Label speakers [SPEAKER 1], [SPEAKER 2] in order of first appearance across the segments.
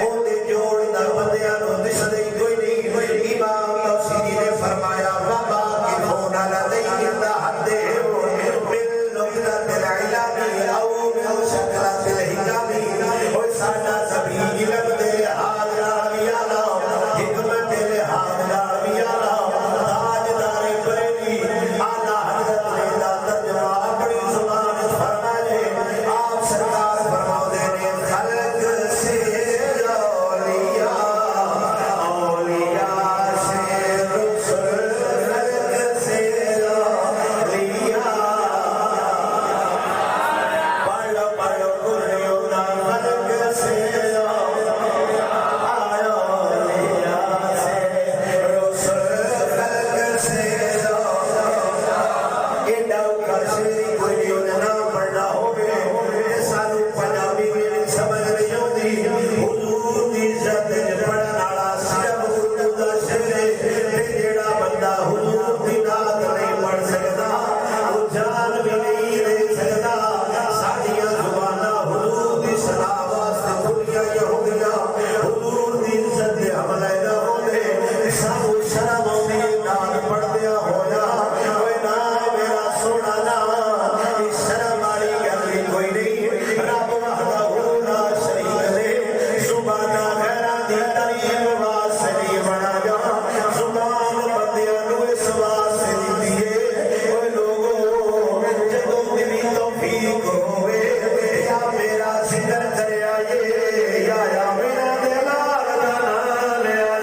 [SPEAKER 1] ओदे जोड़ दा बंदियां नु दिसदे कोई नहीं। इमाम तौसीरी ने फरमाया बाबा की होना लदई इंदा हदे बिल नुक्ता तिल इलामी औ मिल शकला तिल हिकामी। ओ साडा सभी इल्म दे हाल नाल भी आला हिकमत दे हाल नाल भी आला ताजदार बरेली आला हजरत ने दा तर्जुमा अपनी जुबान फरमाए। आप सरकार फरमाते ने खल्क से औलिया औलिया से रसूल खल्क से औलिया पढ़ो गुरियो ना खल्क से औलिया से रसूल खल्क से एडा कशरी गुरियो ना पढ़ना होवे सानू पंजाबी में समझ नहीं आती। हुजूर दी इज्जत पढ़न वाला सिर्फ गुरु दा शेर है। जेड़ा बंदा हुजूर दी नात नहीं पढ़ सकदा वो जान भी नहीं ले सकदा। साडियां जुबानां हुजूर दी सलाह वास्ते खुलियां होंदियां हुजूर दी इज्जत दे हमले ना होंदे। सानू शर्म आउंदी नात पढ़दियां होया ओए ना मेरा सोना ना इस शर्म वाली गल कोई नहीं। रब वहदहू ला शरीक दे जुबाना गैरां दी तारीफ वास्ते नहीं बनाया। जुबान बंदियां नू इस वास्ते दित्ती है ओए लोगो जदों मेरी तौफीक होवे या मेरा जिक्र करया ये या मेरा दिलार दा नाम लिया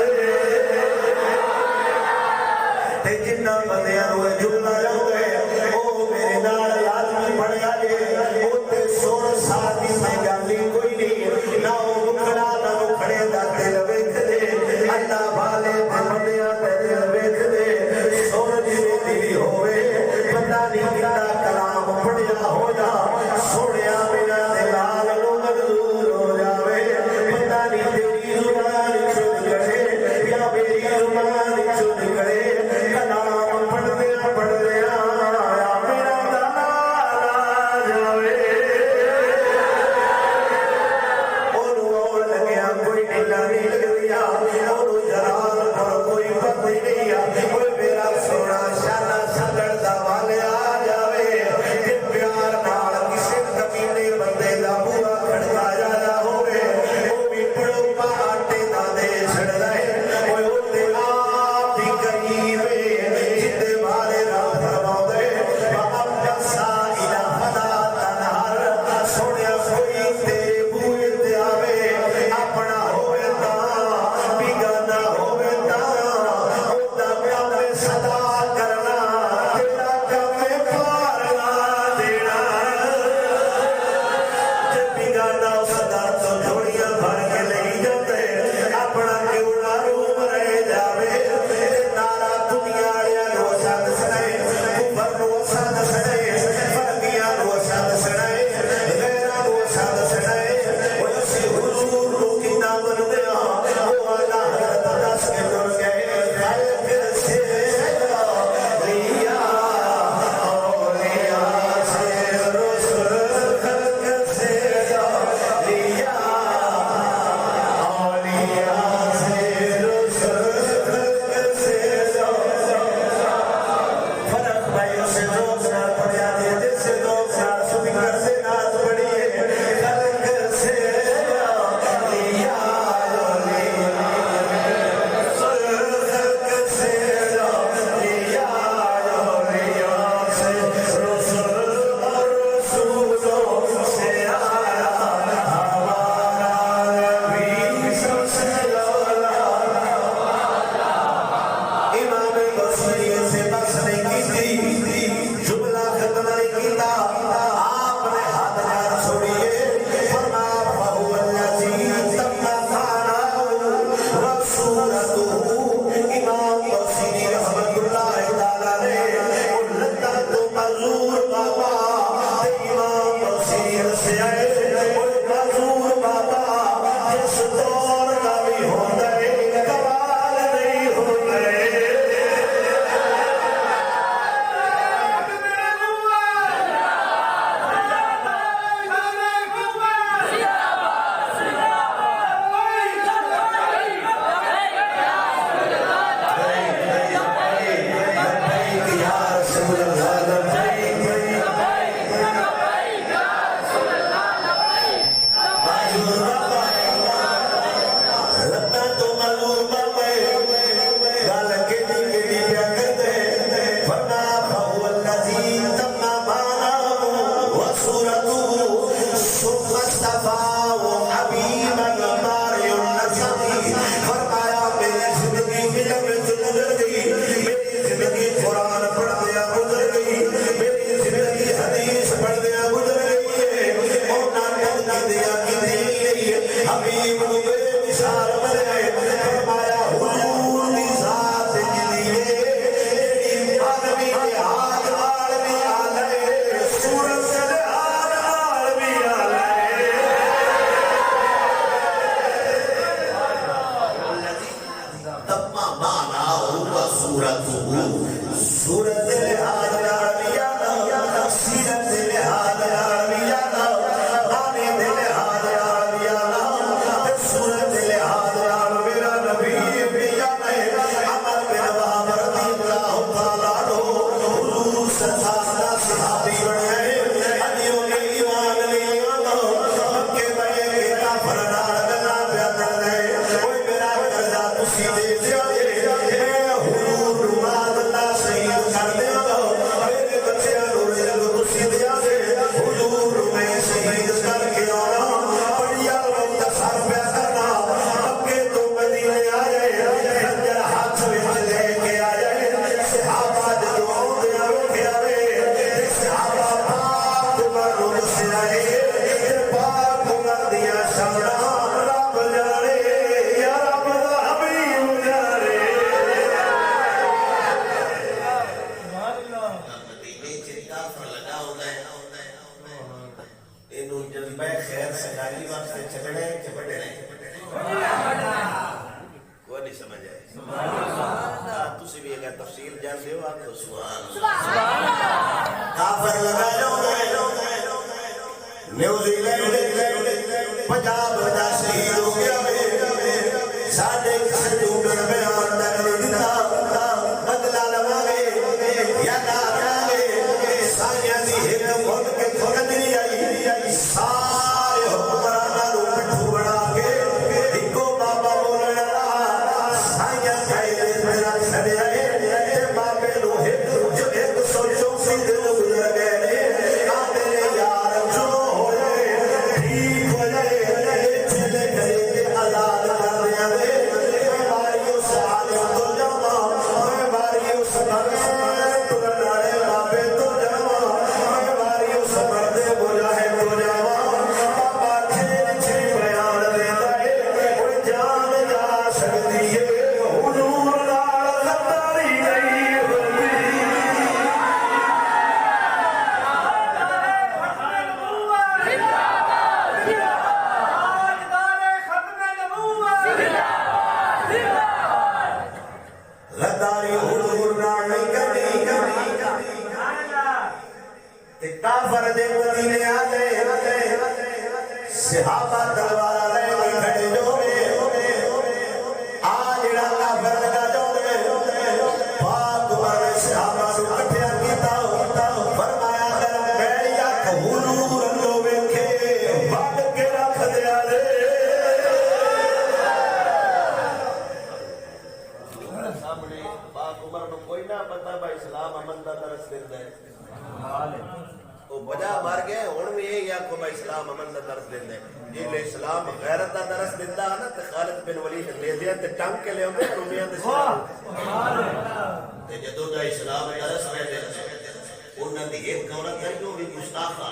[SPEAKER 1] ते जिन्ना बंदियां नू जुमला आउंदा है ओ मेरे नाल लाजमी पढ़िया जे ओते सुर साथ दी मैं गाली कोई नहीं। ना ओ मुखड़ा ना मुखड़े दा दिल वेख दे अल्लाह वाले बंदियां दा दिल वेख दे। सुर जिवें दी होवे पता नहीं कितना कलाम पढ़िया होया सोनिया बिना दे लाल नु मंजूर हो जावे। पता नहीं तेरी जुबान चुन करे या मेरी जुबान चुन करे कलाम पढ़दिया या मेरा दाना ला जावे। ओनू आउण लग्या कोई ढीला नहीं लगदिया ओनू जलाल पर कोई पता ही नहीं आ। ओए मेरा सोना शाना संगड़ दा वाले आ जावे कि प्यार नाल किसे कमीने बंदे दा बूहा खड़काया ना होवे ओ भी पड़ोपा आटे दा दे छड़दा है। ओए ओते आप ही करीब जिते वाले रब फरमाउंदे अपना साइला फला तनहर सोनिया कोई तेरे बूहे ते आवे अपना होवे तां बिगाना होवे तां ओदा काम सदा करना तेरा काम पार ला देना। जे बिगाना सदा तो झोलियां भर के नहीं जाते अपना क्यों ना रूम रह जावे। नारा दुनिया वालियां नु सद सड़े कुफर नु सद सड़े फरकियां नु सद सड़े गैरां नु सद सड़े ओ असी हुजूर नु कितना मनदे हां ओ आला हज़रत दस के तुर गए खल्क से लिया औलिया से रसूल खल्क से लिया औलिया से रसूल खल्क से फर्क भाई से लोग ना पढ़िया दे जैसे लोग ना सुनिकर से नात पढ़िए खल्क से लिया औलिया खल्क से लिया औलिया से रसूल और रसूलों से आया हमारा नबी सबसे लौला। इमाम बसरी से बस नहीं की जुमला खत्म नहीं कीता आपने हाथ ना छोड़िए फरमा बहु अल्लाजी तम्मा खाना रसूलतहू। इमाम बसरी रहमतुल्लाह तआला ने उल्लता तो मंजूर बाबा ते इमाम बसरी से आए मंजूर बाबा जिस दौर का भी होता है कमाल नहीं होता है। बेमिसाल बने फरमाया हुजूर दी जात जिंदगी तेरी आदमी हाथ आलमी आले सूरत से आलमी आले तम्मा माना हुआ सूरत सूरत हाथ आलमी आले सीरत हाथ आलमी आले आने दिल हाथ आलमी आले सूरत हाथ आलमी मेरा नबी पिया ने अमर बिन वहाब रज़ी अल्लाह तआला हुजूर सल्लल्लाहु सहाबी बने अलियों ने ईमान लिया मक्के में के काफर नाल गल्लां पिया करदे ओए मेरा करदा तुसी दे दिया मैं हुजूर माद अल्लाह शहीद कर दिया मेरे बच्चों नु रिज़्क़ तुसी दिया हुजूर मैं शहीद करके आना बढ़िया वक्त सर पे करना मक्के तो मदीने आए खंजर हाथ विच लेके आए सहाबा जो आउंदे वेखिया वे सहाबा पाक उमर नु दस्सिया ते पाक उमर दिया शमना रब जाने या रब दा हबीब जाने इनू जज्बा खैर सगाई वास्ते चलने के बड़े कोई नहीं समझ आए तुसी भी अगर तफसील जानते हो आप तो सुभान अल्लाह काफर लगायो न्यूजीलैंड पंजाब दा शहीद हो गया साडे किसी डूबन में आंदर दिता बदला लवांगे या ना करांगे सारियां दी हिक खुद के खुद नहीं आई सारे हुक्मरानां नूं पिट्ठू बना के इको बाबा बोलण वाला सारियां कायदे तेरा छड़िया ते बाबे नूं एक सोचो सी दिन गुजर गए ने आ मेरे यार जो होए ठीक हो जाए चले गए के आजाद कर दिया मैं बारियों से आले तो जावा मैं बारियों से टुरन वाले बाबे तो जावा मैं बारियों से मर्दे बुझाए तो जावा बाबा खेल छे बयान देता है कोई जान जा सकती है हुजूर नाल गद्दारी नहीं होती गद्दारी हुजूर नाल नहीं करनी ते काफर दे मदीने आ गए सहाबा तलवार लेके खड़े जो आ जेड़ा काफर लगा जो पाक वाले सहाबा नु इकट्ठा कीता फरमाया कर मैं या हुजूर नो वेखे वड के रख दिया दे सामने पाक उमर नु कोई ना पता भाई इस्लाम अमन दा दरस देंदा है वो बजा मार गए हुण भी यही आखो भाई इस्लाम अमन दा दरस देंदा है जे इस्लाम गैरत दा दरस दिंदा ना ते खालिद बिन वलीद ले लिया ते टंग के ले आंदे रूमियां दे सुभान अल्लाह ते जदों दा इस्लाम दरस दे उन्हां दी एक औरत है जो भी गुस्ताखा